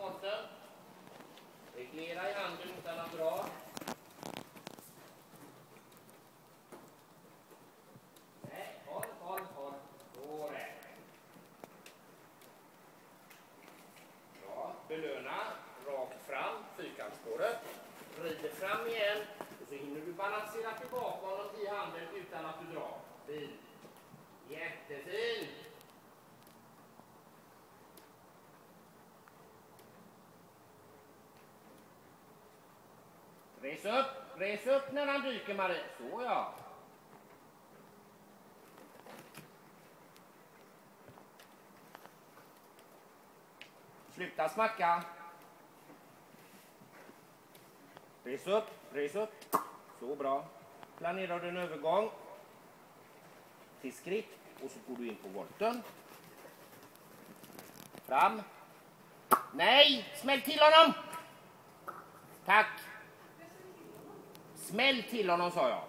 volten. Reglera i handen utan att dra. Nej, håll. Då rätt. Bra, belöna. Rakt fram, fyrkantsspåret. Rider fram igen. Och så hinner du balansera tillbaka honom i handen utan att du drar. Fin. Jättefin. Res upp när han dyker, Marie. Så ja. Sluta smacka. Res upp. Så bra. Planerar du en övergång till skritt och så går du in på volten. Fram. Nej, smäll till honom. Tack. Smäll till honom, sa jag.